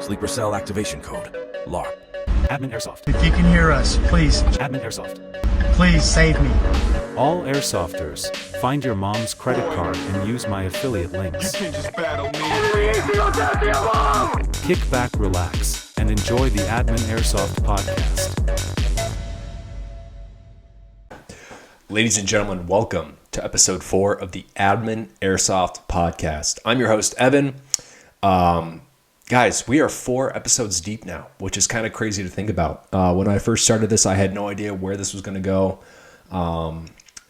Sleeper cell activation code. LARP. Admin Airsoft. If you can hear us, please, Admin Airsoft. please save me. All Airsofters, find your mom's credit card and use my affiliate links. Can't just battle me. Kick back, relax, and enjoy the Admin Airsoft podcast. Ladies and gentlemen, welcome to episode 4 of the Admin Airsoft podcast. I'm your host, Evan. Guys, we are 4 episodes deep now, which is kind of crazy to think about. When I first started this, I had no idea where this was going to go.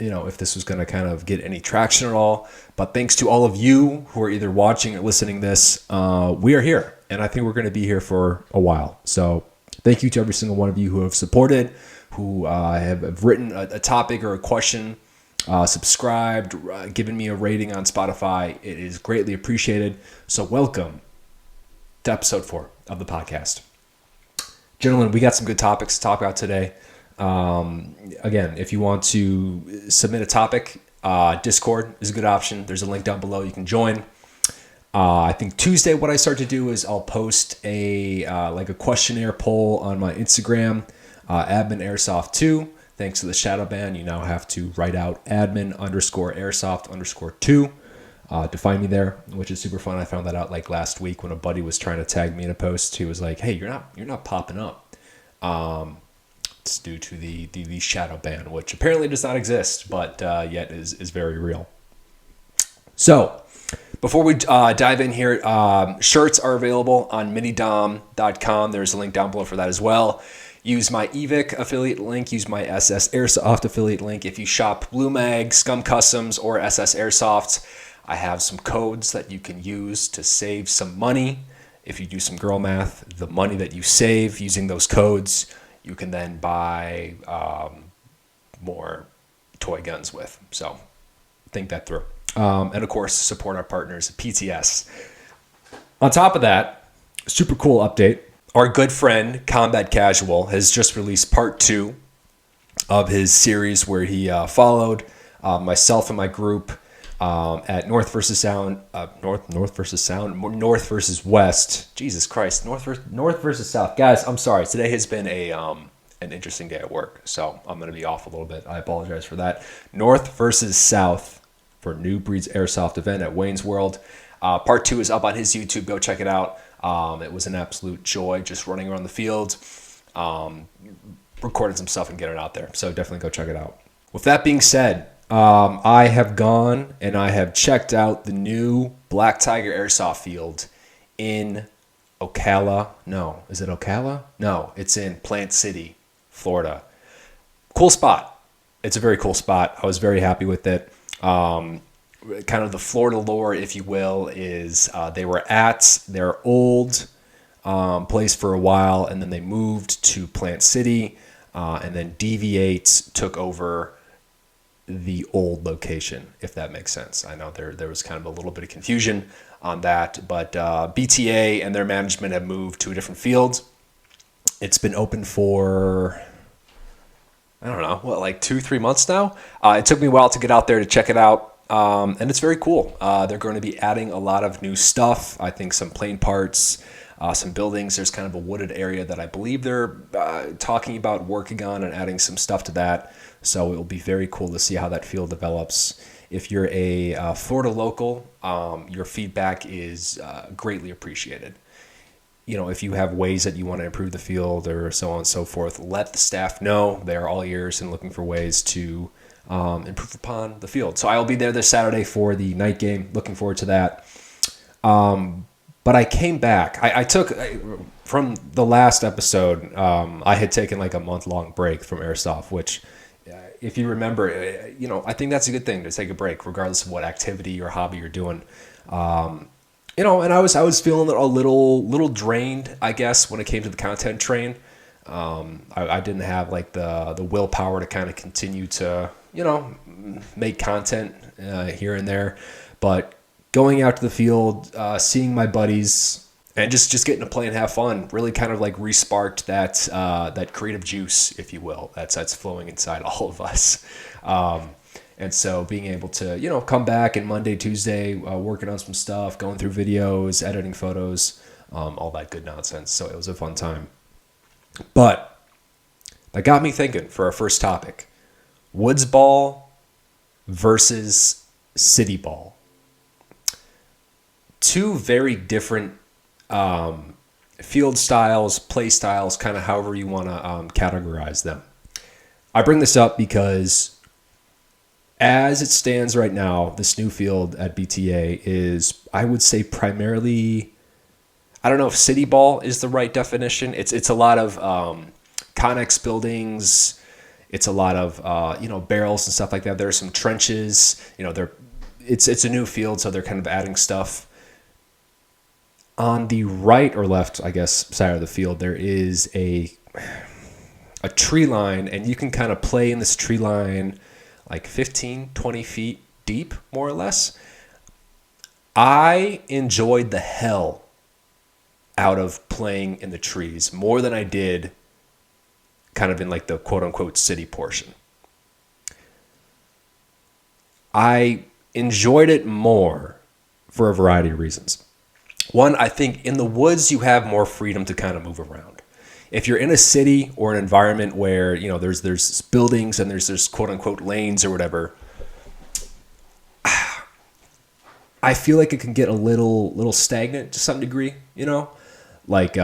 If this was going to kind of get any traction at all. But thanks to all of you who are either watching or listening to this, we are here. And I think we're going to be here for a while. So thank you to every single one of you who have supported, who have written a topic or a question, subscribed, given me a rating on Spotify. It is greatly appreciated. So welcome to episode 4 of the podcast. Gentlemen, we got some good topics to talk about today. Again, if you want to submit a topic, Discord is a good option. There's a link down below. You can join. I think Tuesday, what I start to do is I'll post a questionnaire poll on my Instagram, admin airsoft 2. Thanks to the shadow ban, you now have to write out admin_airsoft_2 to find me there, which is super fun. I found that out like last week when a buddy was trying to tag me in a post. He was like, "Hey, you're not popping up." It's due to the shadow ban, which apparently does not exist, but yet is very real. So before we dive in here, shirts are available on minidom.com. There's a link down below for that as well. Use my EVIC affiliate link. Use my SS Airsoft affiliate link. If you shop Blue Mag, Scum Customs, or SS Airsoft, I have some codes that you can use to save some money. If you do some girl math, the money that you save using those codes, you can then buy more toy guns with. So think that through. And of course, support our partners at PTS. On top of that, super cool update. Our good friend, Combat Casual, has just released part 2 of his series where he followed myself and my group at North versus West. Jesus Christ, North versus South. Guys, I'm sorry. Today has been an interesting day at work, so I'm going to be off a little bit. I apologize for that. North versus South for New Breeds Airsoft event at Wayne's World. Part 2 is up on his YouTube. Go check it out. It was an absolute joy just running around the field, recording some stuff and getting it out there. So definitely go check it out. With that being said, I have gone and I have checked out the new Black Tiger Airsoft field in Ocala. No, is it Ocala? No, it's in Plant City, Florida. Cool spot. It's a very cool spot. I was very happy with it. Kind of the Florida lore, if you will, is they were at their old place for a while, and then they moved to Plant City, and then DV8 took over the old location, if that makes sense. I know there was kind of a little bit of confusion on that, but BTA and their management have moved to a different field. It's been open for, I don't know, like 2-3 months now. It took me a while to get out there to check it out. And it's very cool. They're going to be adding a lot of new stuff. I think some plane parts, some buildings. There's kind of a wooded area that I believe they're talking about working on and adding some stuff to that. So it will be very cool to see how that field develops. If you're a Florida local, your feedback is greatly appreciated. If you have ways that you want to improve the field or so on and so forth, let the staff know. They are all ears and looking for ways to improve upon the field. So I'll be there this Saturday for the night game. Looking forward to that. But I came back. I took, from the last episode, I had taken like a month-long break from Airsoft, which, if you remember, I think that's a good thing to take a break, regardless of what activity or hobby you're doing. And I was feeling a little drained, I guess, when it came to the content train. I didn't have like the willpower to kind of continue to, make content here and there. But going out to the field, seeing my buddies, and just getting to play and have fun really kind of like re-sparked that creative juice, if you will, that's flowing inside all of us. And so being able to, come back and Monday, Tuesday, working on some stuff, going through videos, editing photos, all that good nonsense. So it was a fun time. But that got me thinking for our first topic: woods ball versus city ball. Two very different field styles, play styles, kind of however you want to categorize them. I bring this up because as it stands right now, this new field at BTA is, I would say, primarily, I don't know if city ball is the right definition. It's a lot of connex buildings. It's a lot of barrels and stuff like that. There are some trenches. It's a new field, so they're kind of adding stuff. On the right or left, I guess, side of the field, there is a tree line, and you can kind of play in this tree line like 15, 20 feet deep, more or less. I enjoyed the hell out of playing in the trees more than I did kind of in like the quote-unquote city portion. I enjoyed it more for a variety of reasons. One, I think in the woods you have more freedom to kind of move around. If you're in a city or an environment where there's buildings and there's quote unquote lanes or whatever, I feel like it can get a little stagnant to some degree. Like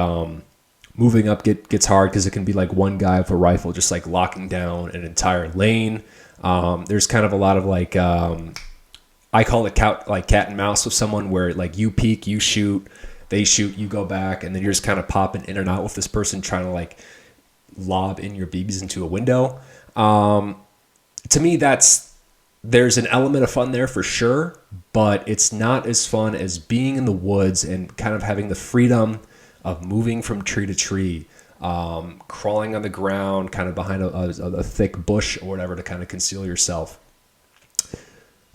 moving up gets hard because it can be like one guy with a rifle just like locking down an entire lane. There's kind of a lot of like I call it cat and mouse with someone where like you peek, you shoot, they shoot, you go back, and then you're just kind of popping in and out with this person trying to like lob in your BBs into a window. To me, there's an element of fun there for sure, but it's not as fun as being in the woods and kind of having the freedom of moving from tree to tree, crawling on the ground, kind of behind a thick bush or whatever to kind of conceal yourself.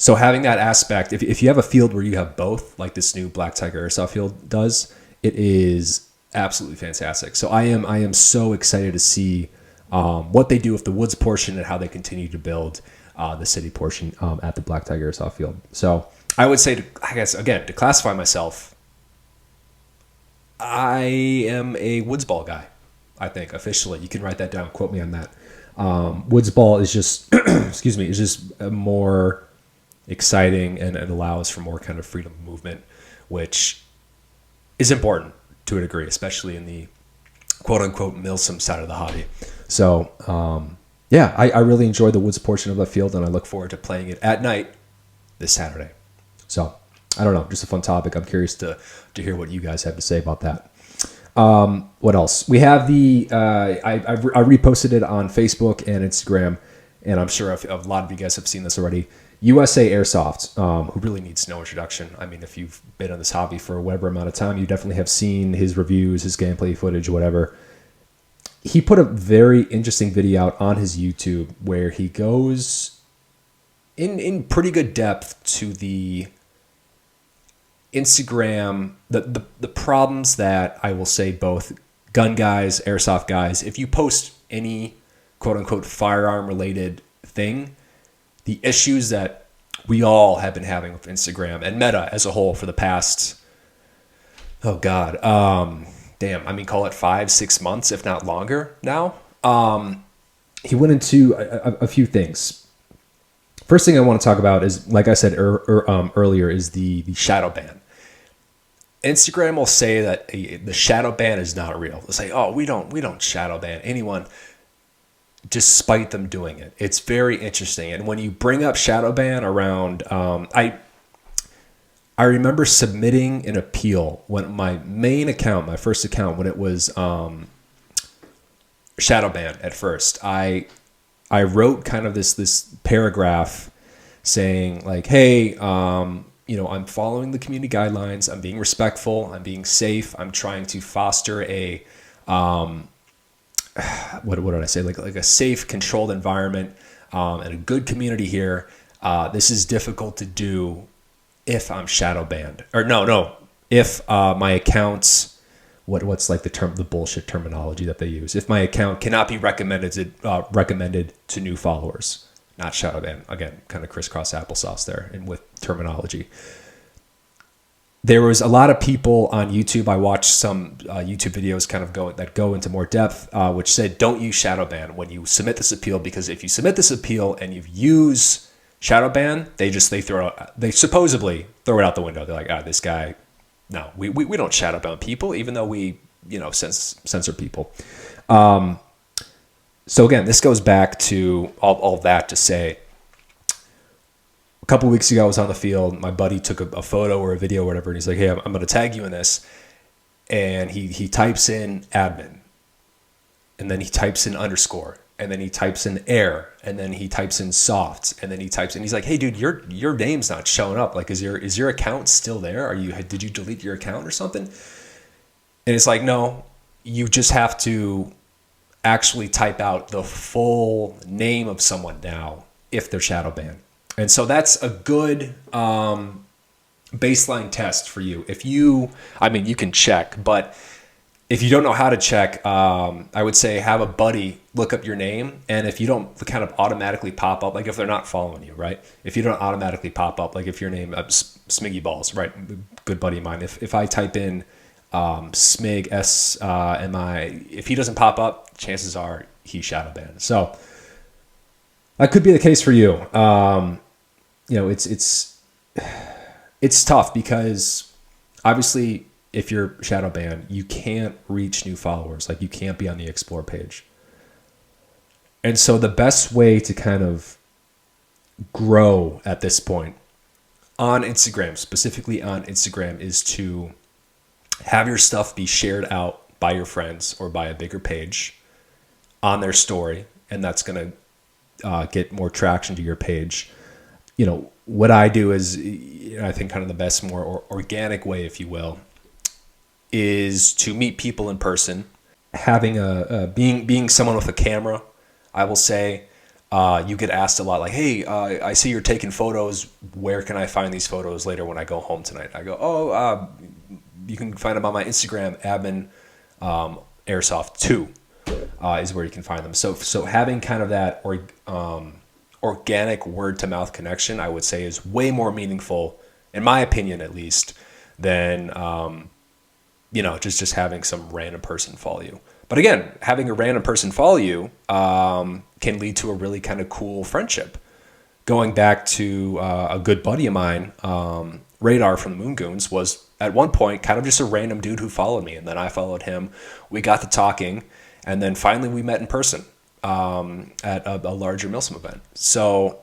So having that aspect, if you have a field where you have both, like this new Black Tiger Airsoft field does, it is absolutely fantastic. So I am so excited to see what they do with the woods portion and how they continue to build the city portion at the Black Tiger Airsoft field. So I would say, to classify myself, I am a woods ball guy. I think officially, you can write that down. Quote me on that. Woods ball is just, is just a more exciting, and it allows for more kind of freedom of movement, which is important to a degree, especially in the quote-unquote Milsim side of the hobby. So I really enjoy the woods portion of the field, and I look forward to playing it at night this Saturday. So I don't know, just a fun topic. I'm curious to hear what you guys have to say about that. What else? We have I reposted it on Facebook and Instagram, and I'm sure a lot of you guys have seen this already. USA Airsoft, who really needs no introduction. I mean, if you've been on this hobby for whatever amount of time, you definitely have seen his reviews, his gameplay footage, whatever. He put a very interesting video out on his YouTube where he goes in pretty good depth to the Instagram, the problems that I will say both gun guys, airsoft guys, if you post any quote unquote firearm related thing, the issues that we all have been having with Instagram and Meta as a whole for the past, call it 5-6 months, if not longer now. He went into a few things. First thing I want to talk about is, like I said earlier, is the shadow ban. Instagram will say that the shadow ban is not real. They'll say, "Oh, we don't shadow ban anyone," despite them doing it. It's very interesting. And when you bring up shadow ban around, I remember submitting an appeal when my first account, when it was shadow ban at first. I wrote kind of this paragraph saying like, hey, I'm following the community guidelines. I'm being respectful. I'm being safe. I'm trying to foster a, what did I say? Like a safe, controlled environment, and a good community here. This is difficult to do if I'm shadow banned, or no. If my accounts, what's like the bullshit terminology that they use. If my account cannot be recommended to new followers, not shadow ban. Again, kind of crisscross applesauce there, and with terminology. there was a lot of people on YouTube. I watched some YouTube videos kind of go into more depth, which said don't use shadow ban when you submit this appeal, because if you submit this appeal and you use shadow ban, they supposedly throw it out the window. They're like, this guy, no, we don't shadow ban people, even though we censor people. So again, this goes back to all that to say, a couple weeks ago, I was on the field. My buddy took a photo or a video or whatever, and he's like, hey, I'm going to tag you in this. And he types in admin, and then he types in underscore, and then he types in air, and then he types in soft, and then he types in, he's like, hey, dude, your name's not showing up. Like, is your account still there? Did you delete your account or something? And it's like, no, you just have to actually type out the full name of someone now if they're shadow banned. And so that's a good baseline test for you. You can check, but if you don't know how to check, I would say have a buddy look up your name. And if you don't kind of automatically pop up, like if they're not following you, right? If you don't automatically pop up, like if your name, Smiggy Balls, right? Good buddy of mine. If I type in Smig, S-M-I, if he doesn't pop up, chances are he's shadow banned. So that could be the case for you. It's tough because obviously if you're shadow banned, you can't reach new followers. Like, you can't be on the explore page. And so the best way to kind of grow at this point on Instagram, specifically on Instagram, is to have your stuff be shared out by your friends or by a bigger page on their story. And that's going to get more traction to your page. What I do is, I think kind of the best, more organic way, if you will, is to meet people in person. Having being someone with a camera, I will say, you get asked a lot, like, hey, I see you're taking photos. Where can I find these photos later when I go home tonight? I go, you can find them on my Instagram, admin Airsoft 2 is where you can find them. So having kind of that organic word-to-mouth connection, I would say, is way more meaningful, in my opinion at least, than just having some random person follow you. But again, having a random person follow you can lead to a really kind of cool friendship. Going back to a good buddy of mine, Radar from the Moon Goons, was at one point kind of just a random dude who followed me, and then I followed him. We got to talking, and then finally we met in person at a larger Milsim event. So,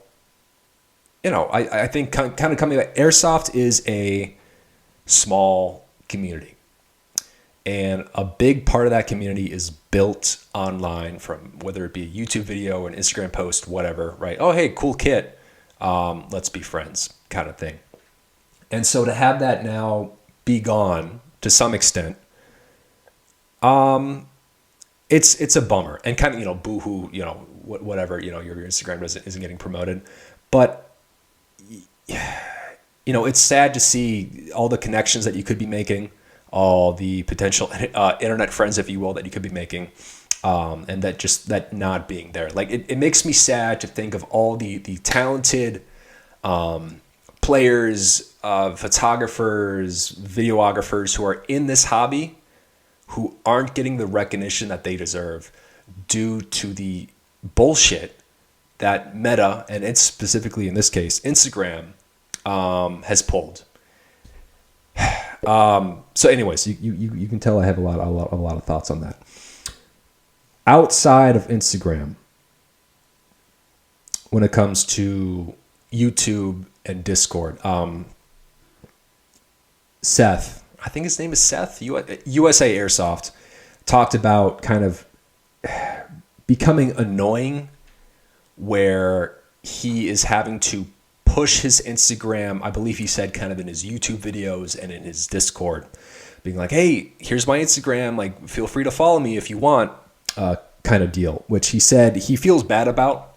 I think kind of coming back, Airsoft is a small community. And a big part of that community is built online, from whether it be a YouTube video, an Instagram post, whatever, right? Oh, hey, cool kit. Let's be friends kind of thing. And so to have that now be gone to some extent, it's a bummer, and kind of, boo-hoo, whatever, your Instagram isn't getting promoted. But, it's sad to see all the connections that you could be making, all the potential internet friends, if you will, that you could be making, and that not being there. Like, it makes me sad to think of all the talented players, photographers, videographers who are in this hobby, who aren't getting the recognition that they deserve due to the bullshit that Meta, and it's specifically in this case Instagram, has pulled. So anyways, you can tell I have a lot of thoughts on that. Outside of Instagram, when it comes to YouTube and Discord, Seth, I think his name is Seth, USA Airsoft, talked about kind of becoming annoying, where he is having to push his Instagram, I believe he said, kind of in his YouTube videos and in his Discord, being like, hey, here's my Instagram, like, feel free to follow me if you want, kind of deal, which he said he feels bad about,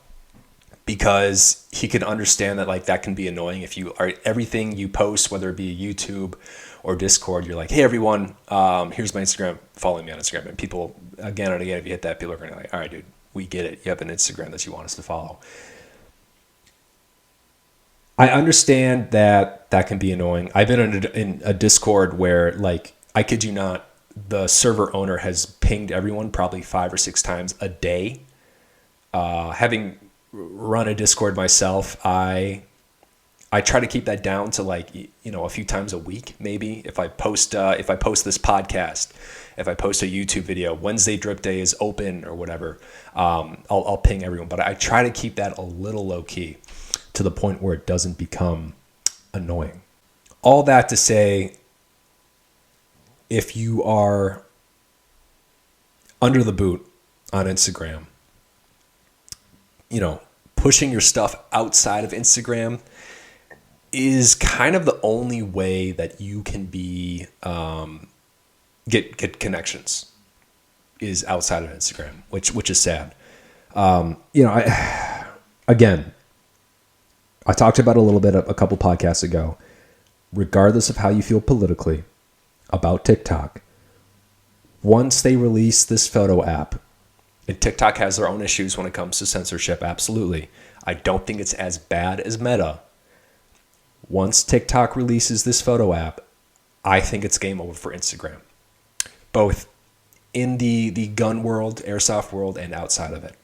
because he can understand that, like, that can be annoying if you are, everything you post, whether it be YouTube or Discord, you're like, hey, everyone, here's my Instagram, follow me on Instagram. And people, again and again, if you hit that, people are going to be like, all right, dude, we get it. You have an Instagram that you want us to follow. I understand that that can be annoying. I've been in a Discord where, like, I kid you not, the server owner has pinged everyone probably 5 or 6 times a day. Having run a Discord myself, I try to keep that down to, like, you know, a few times a week, maybe. If I post this podcast, if I post a YouTube video, Wednesday Drip Day is open or whatever, I'll ping everyone. But I try to keep that a little low key to the point where it doesn't become annoying. All that to say, if you are under the boot on Instagram, you know, pushing your stuff outside of Instagram is kind of the only way that you can be get connections, is outside of Instagram, which is sad. You know, I talked about it a little bit a couple podcasts ago. Regardless of how you feel politically about TikTok, once they release this photo app, and TikTok has their own issues when it comes to censorship, absolutely. I don't think it's as bad as Meta. Once TikTok releases this photo app, I think it's game over for Instagram, both in the gun world, airsoft world, and outside of it.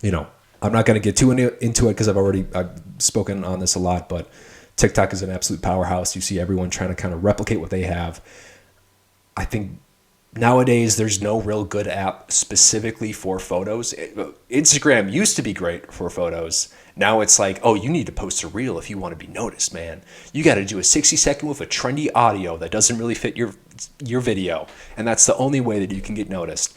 You know, I'm not going to get too into it because I've spoken on this a lot, but TikTok is an absolute powerhouse. You see everyone trying to kind of replicate what they have. I think nowadays there's no real good app specifically for photos. Instagram used to be great for photos. Now it's like, oh, you need to post a reel if you want to be noticed, man. You got to do a 60-second with a trendy audio that doesn't really fit your video, and that's the only way that you can get noticed.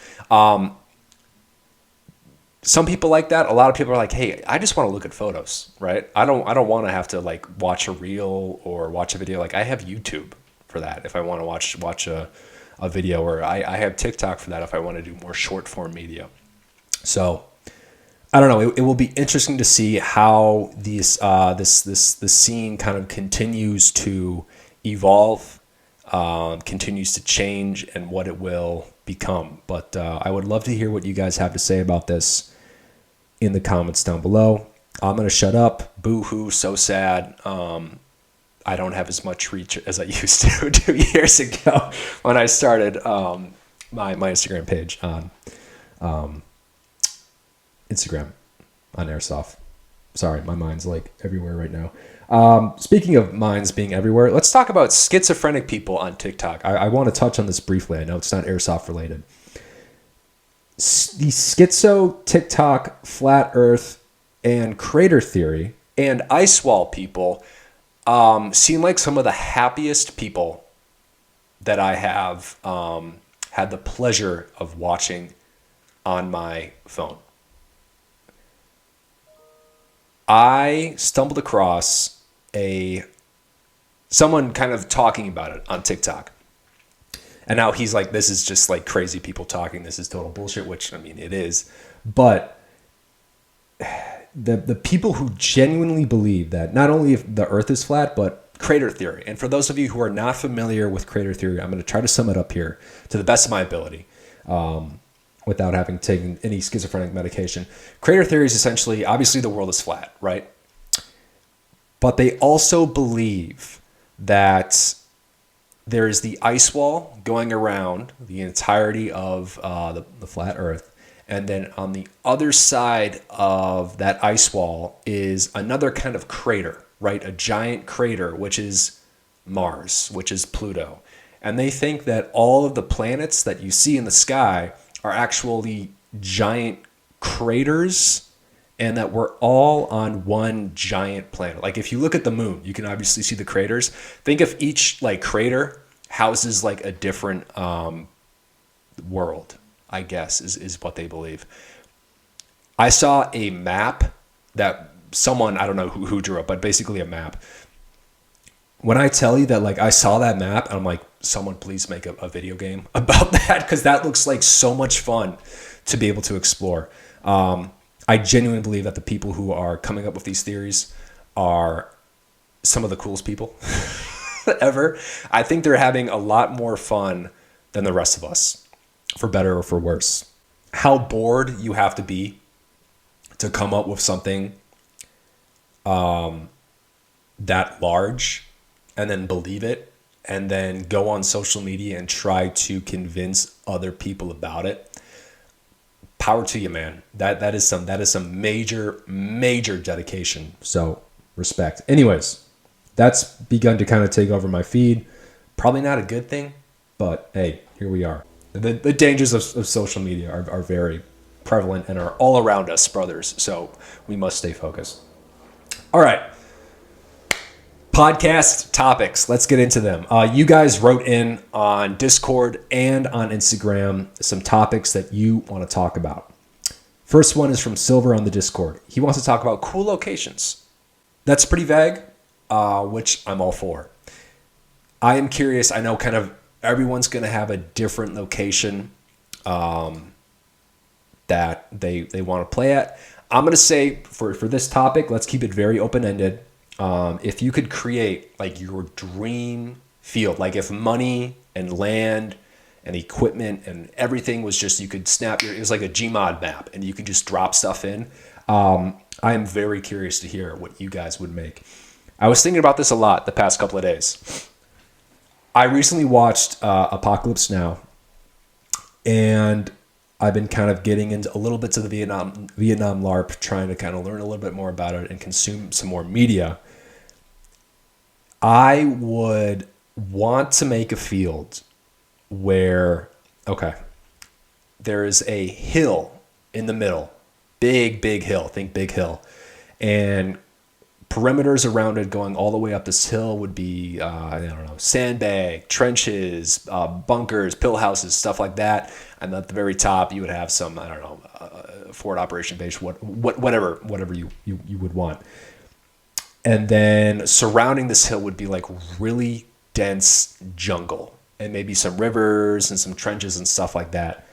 Some people like that. A lot of people are like, hey, I just want to look at photos, right? I don't want to have to, like, watch a reel or watch a video. Like, I have YouTube for that if I want to watch a video, or I have TikTok for that if I want to do more short form media. So I don't know. It will be interesting to see how this scene kind of continues to evolve, continues to change, and what it will become. But I would love to hear what you guys have to say about this in the comments down below. I'm going to shut up. Boo-hoo, so sad. I don't have as much reach as I used to 2 years ago when I started my Instagram page on Instagram on Airsoft. Sorry, my mind's like everywhere right now. Speaking of minds being everywhere, let's talk about schizophrenic people on TikTok. I want to touch on this briefly. I know it's not Airsoft related. The schizo, TikTok, flat earth, and crater theory, and ice wall people seem like some of the happiest people that I have had the pleasure of watching on my phone. I stumbled across someone kind of talking about it on TikTok. And now he's like, this is just like crazy people talking. This is total bullshit, which, I mean, it is. But the people who genuinely believe that not only if the earth is flat, but crater theory. And for those of you who are not familiar with crater theory, I'm going to try to sum it up here to the best of my ability without having taken any schizophrenic medication. Crater theory is essentially, obviously the world is flat, right? But they also believe that there is the ice wall going around the entirety of the flat earth. And then on the other side of that ice wall is another kind of crater, right? A giant crater, which is Mars, which is Pluto. And they think that all of the planets that you see in the sky are actually giant craters, and that we're all on one giant planet. Like if you look at the moon, you can obviously see the craters. Think if each like crater houses like a different world, I guess, is what they believe. I saw a map that someone, I don't know who drew up, but basically a map. When I tell you that, like, I saw that map, I'm like, someone please make a video game about that, because that looks like so much fun to be able to explore. I genuinely believe that the people who are coming up with these theories are some of the coolest people ever. I think they're having a lot more fun than the rest of us, for better or for worse. How bored you have to be to come up with something that large and then believe it and then go on social media and try to convince other people about it, power to you, man. That is some major dedication. So respect. Anyways, that's begun to kind of take over my feed. Probably not a good thing, but hey, here we are. The dangers of social media are very prevalent and are all around us, brothers. So we must stay focused. All right. Podcast topics. Let's get into them. You guys wrote in on Discord and on Instagram some topics that you want to talk about. First one is from Silver on the Discord. He wants to talk about cool locations. That's pretty vague, which I'm all for. I am curious. I know kind of everyone's going to have a different location that they want to play at. I'm going to say for this topic, let's keep it very open-ended. If you could create like your dream field, like if money and land and equipment and everything was just, you could snap it was like a Gmod map and you could just drop stuff in. I am very curious to hear what you guys would make. I was thinking about this a lot the past couple of days. I recently watched Apocalypse Now, and I've been kind of getting into a little bits of the Vietnam LARP, trying to kind of learn a little bit more about it and consume some more media. I would want to make a field where, there is a hill in the middle, big hill, think big hill, and perimeters around it going all the way up this hill would be, sandbag, trenches, bunkers, pill houses, stuff like that. And at the very top, you would have some, forward operation base, whatever you would want. And then surrounding this hill would be like really dense jungle and maybe some rivers and some trenches and stuff like that.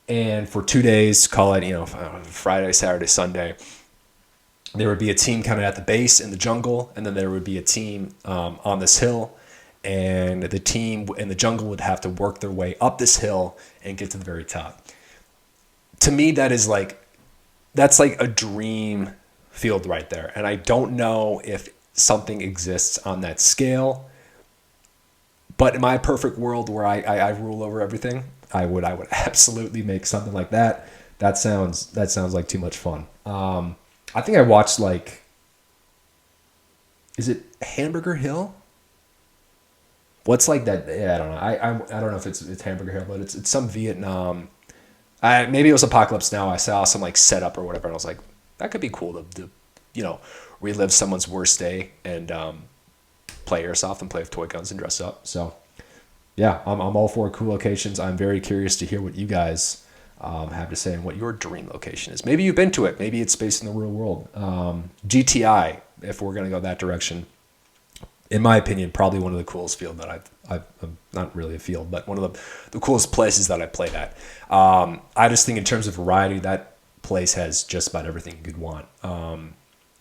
And for 2 days, call it, Friday, Saturday, Sunday, there would be a team kind of at the base in the jungle, and then there would be a team on this hill, and the team in the jungle would have to work their way up this hill and get to the very top. To me, that's like a dream field right there. And I don't know if something exists on that scale, but in my perfect world where I rule over everything, I would absolutely make something like that. That sounds like too much fun. I think I watched is it Hamburger Hill? What's like that? Yeah, I don't know. I don't know if it's Hamburger Hill, but it's some Vietnam. Maybe it was Apocalypse Now. I saw some like setup or whatever, and I was like, that could be cool to relive someone's worst day and play airsoft and play with toy guns and dress up. So yeah, I'm all for cool locations. I'm very curious to hear what you guys have to say and what your dream location is. Maybe you've been to it. Maybe it's based in the real world. GTI, if we're going to go that direction, in my opinion, probably one of the coolest field that I've not really a field, but one of the coolest places that I played at. I just think in terms of variety, that place has just about everything you could want.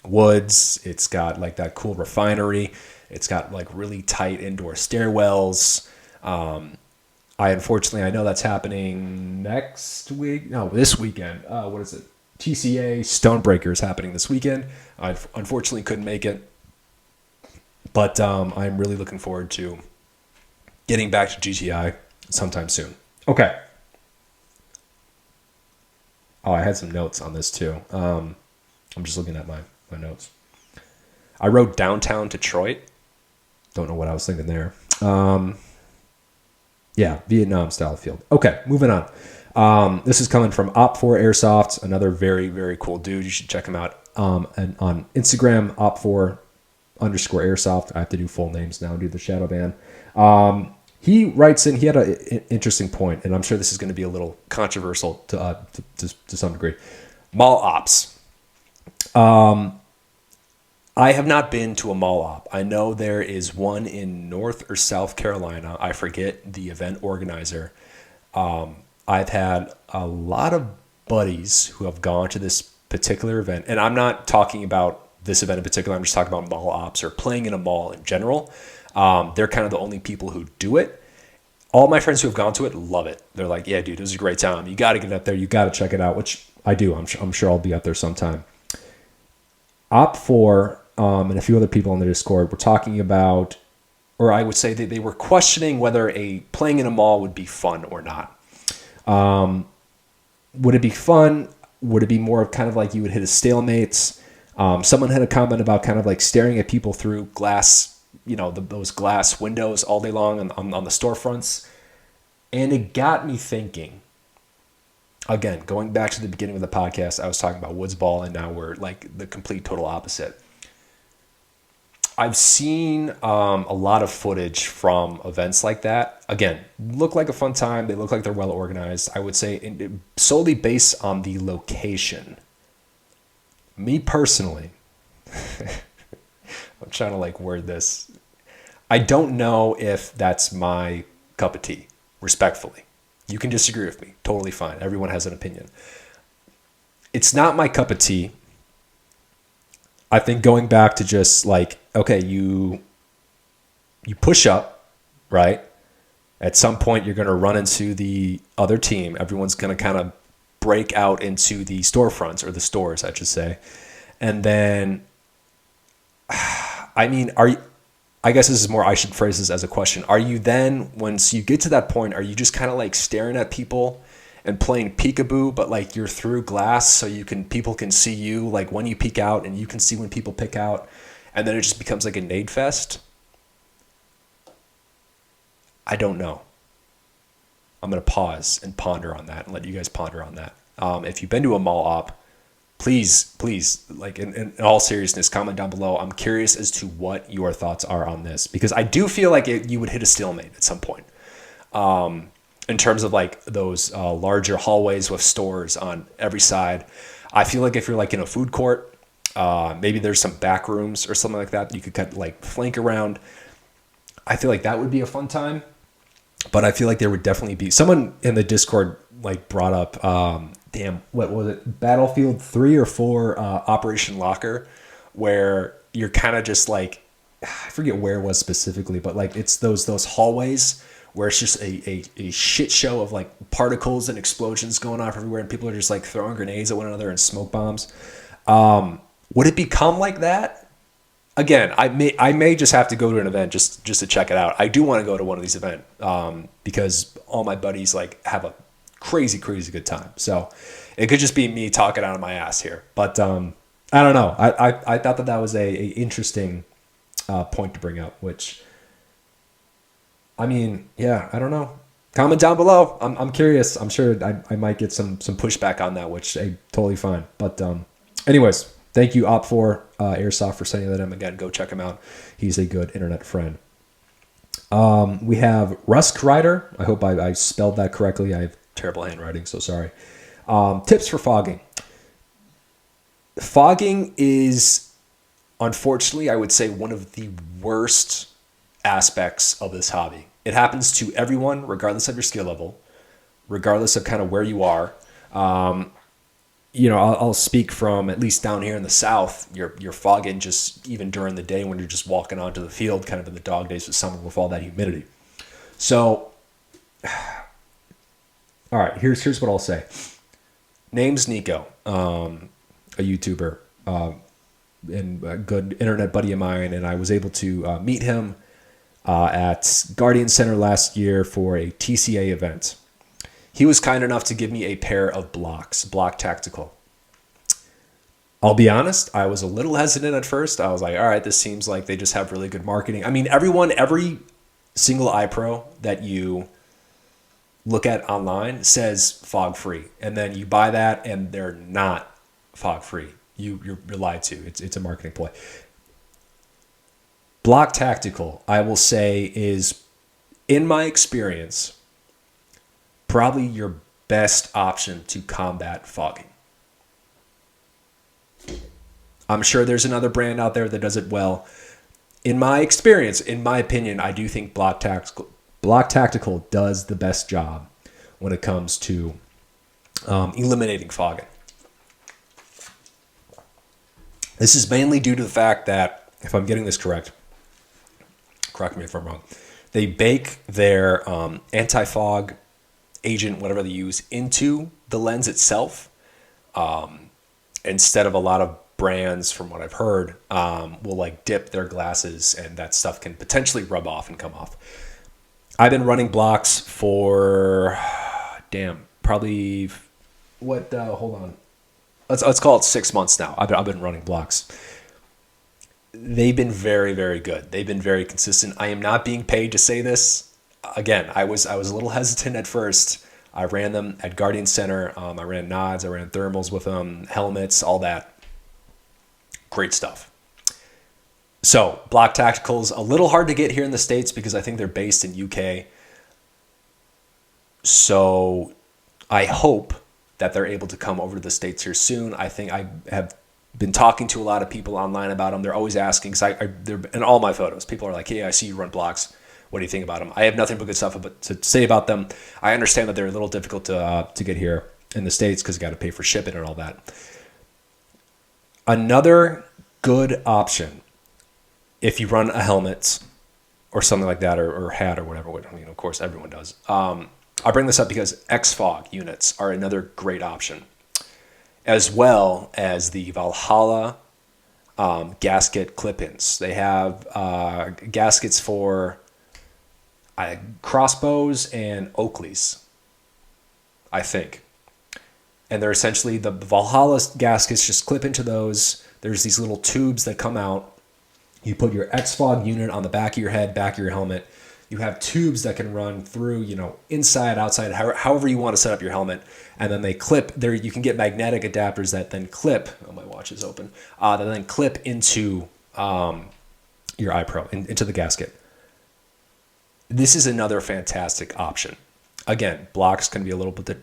Woods, it's got like that cool refinery. It's got like really tight indoor stairwells. I know that's happening next week. No, this weekend. What is it? TCA Stonebreaker is happening this weekend. I unfortunately couldn't make it, but I'm really looking forward to getting back to GTI sometime soon. Okay. Oh, I had some notes on this too. I'm just looking at my notes. I wrote downtown Detroit. Don't know what I was thinking there. Yeah, Vietnam style field. Okay, moving on. This is coming from Op4 Airsoft, another very, very cool dude. You should check him out and on Instagram, Op4_Airsoft. I have to do full names now, do the shadow ban. He writes in, he had an interesting point, and I'm sure this is going to be a little controversial to some degree. Mall ops. I have not been to a mall op. I know there is one in North or South Carolina. I forget the event organizer. I've had a lot of buddies who have gone to this particular event, and I'm not talking about this event in particular. I'm just talking about mall ops or playing in a mall in general. They're kind of the only people who do it. All my friends who have gone to it love it. They're like, yeah, dude, it was a great time. You got to get up there. You got to check it out, which I do. I'm sure I'll be up there sometime. Op4 and a few other people on the Discord were talking about, or I would say that they were questioning whether playing in a mall would be fun or not. Would it be fun? Would it be more of kind of like you would hit a stalemate? Someone had a comment about kind of like staring at people through glass, those glass windows all day long on the storefronts. And it got me thinking. Again, going back to the beginning of the podcast, I was talking about woods ball, and now we're like the complete total opposite. I've seen a lot of footage from events like that. Again, look like a fun time. They look like they're well organized. I would say solely based on the location. Me personally, I'm trying to like word this. I don't know if that's my cup of tea, respectfully. You can disagree with me. Totally fine. Everyone has an opinion. It's not my cup of tea. I think going back to just like, okay, you push up, right? At some point, you're going to run into the other team. Everyone's going to kind of break out into the storefronts, or the stores, I should say. And then, I mean, I guess this is more, I should phrase this as a question. Are you then, once you get to that point, are you just kind of like staring at people and playing peekaboo, but like you're through glass so people can see you like when you peek out, and you can see when people pick out, and then it just becomes like a nade fest? I don't know. I'm going to pause and ponder on that and let you guys ponder on that. If you've been to a mall op, please, like in all seriousness, comment down below. I'm curious as to what your thoughts are on this, because I do feel like you would hit a stalemate at some point. In terms of like those larger hallways with stores on every side. I feel like if you're like in a food court, maybe there's some back rooms or something like that you could kind of like flank around. I feel like that would be a fun time. But I feel like there would definitely be, someone in the Discord like brought up, what was it? Battlefield 3 or 4 Operation Locker, where you're kind of just like, I forget where it was specifically, but like it's those hallways where it's just a shit show of like particles and explosions going off everywhere, and people are just like throwing grenades at one another and smoke bombs. Would it become like that? Again, I may just have to go to an event just to check it out. I do want to go to one of these events because all my buddies like have a crazy good time. So it could just be me talking out of my ass here. But I don't know. I thought that was a interesting point to bring up, which, I mean, yeah, I don't know. Comment down below. I'm curious. I'm sure I might get some pushback on that, which is totally fine. But anyways, thank you, EP04 Airsoft, for sending that in. Again, go check him out. He's a good internet friend. We have Rusk Rider. I hope I spelled that correctly. I have terrible handwriting, so sorry. Tips for fogging. Fogging is, unfortunately, I would say one of the worst aspects of this hobby. It happens to everyone, regardless of your skill level, regardless of kind of where you are. I'll speak from, at least down here in the South, you're fogging just even during the day when you're just walking onto the field, kind of in the dog days of summer with all that humidity. So, all right, here's what I'll say. Name's Nico, a YouTuber, and a good internet buddy of mine, and I was able to meet him at Guardian Center last year for a TCA event. He was kind enough to give me a pair of blocks, Block Tactical. I'll be honest, I was a little hesitant at first. I was like, all right, this seems like they just have really good marketing. I mean, every single iPro that you look at online says fog free, and then you buy that and they're not fog free. You're lied to. It's a marketing ploy. Block Tactical, I will say, is, in my experience, probably your best option to combat fogging. I'm sure there's another brand out there that does it well. In my experience, in my opinion, I do think Block Tactical does the best job when it comes to eliminating fogging. This is mainly due to the fact that, if I'm getting this correct me if I'm wrong, they bake their anti-fog agent, whatever they use, into the lens itself, instead of a lot of brands, from what I've heard, will like dip their glasses, and that stuff can potentially rub off and come off. I've been running blocks for, probably hold on. Let's call it 6 months now. I've been running blocks. They've been very, very good. They've been very consistent. I am not being paid to say this. Again, I was a little hesitant at first. I ran them at Guardian Center. I ran nods. I ran thermals with them, helmets, all that. Great stuff. So, Block Tacticals, a little hard to get here in the States because I think they're based in UK. So, I hope that they're able to come over to the States here soon. I think I have been talking to a lot of people online about them. They're always asking, because they're in all my photos. People are like, hey, I see you run blocks. What do you think about them? I have nothing but good stuff to say about them. I understand that they're a little difficult to get here in the States because you got to pay for shipping and all that. Another good option, if you run a helmet or something like that, or hat or whatever, I mean, of course, everyone does. I bring this up because X-Fog units are another great option, as well as the Valhalla gasket clip-ins. They have gaskets for crossbows and Oakleys, I think. And they're essentially, the Valhalla gaskets just clip into those. There's these little tubes that come out. You put your X-Fog unit on the back of your head, back of your helmet. You have tubes that can run through, inside, outside, however you want to set up your helmet. And then they clip there. You can get magnetic adapters that then clip. Oh, my watch is open. That then clip into your iPro, into the gasket. This is another fantastic option. Again, blocks can be a little bit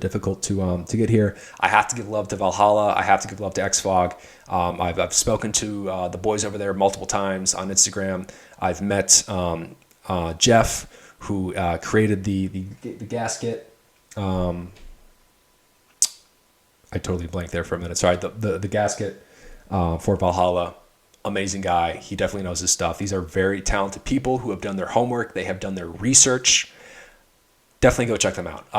difficult to get here. I have to give love to Valhalla. I have to give love to X-Fog. I've spoken to the boys over there multiple times on Instagram. I've met Jeff, who created the gasket. I totally blanked there for a minute. Sorry, the gasket for Valhalla. Amazing guy. He definitely knows his stuff. These are very talented people who have done their homework. They have done their research. Definitely go check them out.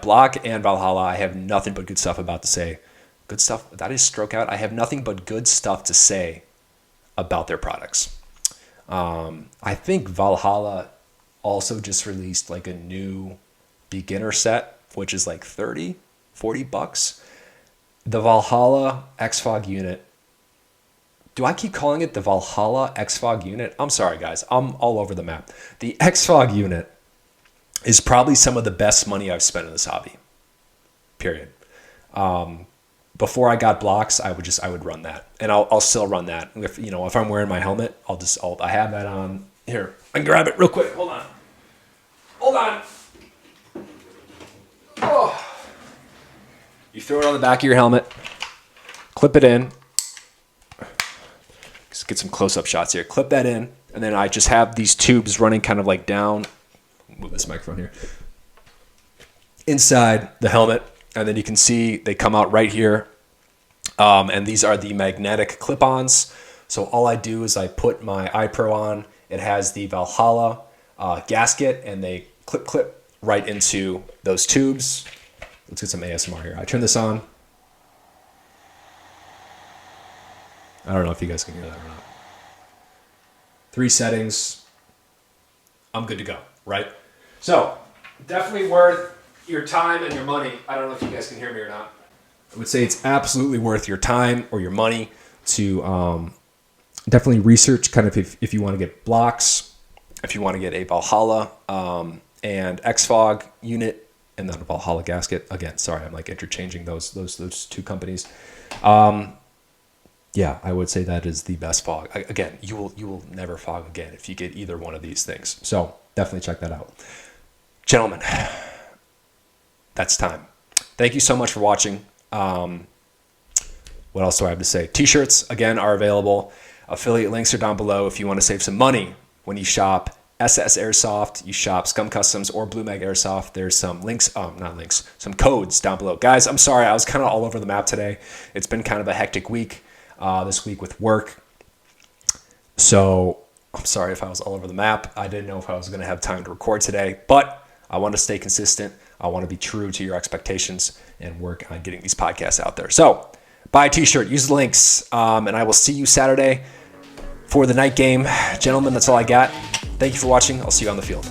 Block and Valhalla, I have nothing but good stuff about to say. Good stuff. That is stroke out. I have nothing but good stuff to say about their products. I think Valhalla also just released like a new beginner set, which is like $30, $40. The Valhalla X-Fog unit. Do I keep calling it the Valhalla X-Fog unit? I'm sorry, guys. I'm all over the map. The X-Fog unit is probably some of the best money I've spent in this hobby. Period. Before I got blocks, I would run that, and I'll still run that. If I'm wearing my helmet, I have that on here. I can grab it real quick. Hold on. Oh. You throw it on the back of your helmet, clip it in. Let's get some close-up shots here. Clip that in, and then I just have these tubes running kind of like down. Move this microphone here. Inside the helmet, and then you can see they come out right here. And these are the magnetic clip-ons. So all I do is I put my iPro on. It has the Valhalla gasket, and they clip right into those tubes. Let's get some ASMR here. I turn this on. I don't know if you guys can hear that or not. 3 settings. I'm good to go, right? So, definitely worth your time and your money. I don't know if you guys can hear me or not. I would say it's absolutely worth your time or your money to definitely research kind of if you want to get blocks, if you want to get a Valhalla and X-Fog unit, and then a Valhalla gasket. Again, sorry, I'm like interchanging those two companies. Yeah, I would say that is the best fog. Again, you will never fog again if you get either one of these things. So definitely check that out. Gentlemen, that's time. Thank you so much for watching. What else do I have to say? T-shirts, again, are available. Affiliate links are down below if you want to save some money when you shop SS Airsoft, you shop Scum Customs or Blue Mag Airsoft. There's some some codes down below. Guys, I'm sorry, I was kind of all over the map today. It's been kind of a hectic week this week with work. So I'm sorry if I was all over the map. I didn't know if I was going to have time to record today, but I want to stay consistent. I want to be true to your expectations and work on getting these podcasts out there. So buy a t-shirt, use the links, and I will see you Saturday for the night game. Gentlemen, that's all I got. Thank you for watching. I'll see you on the field.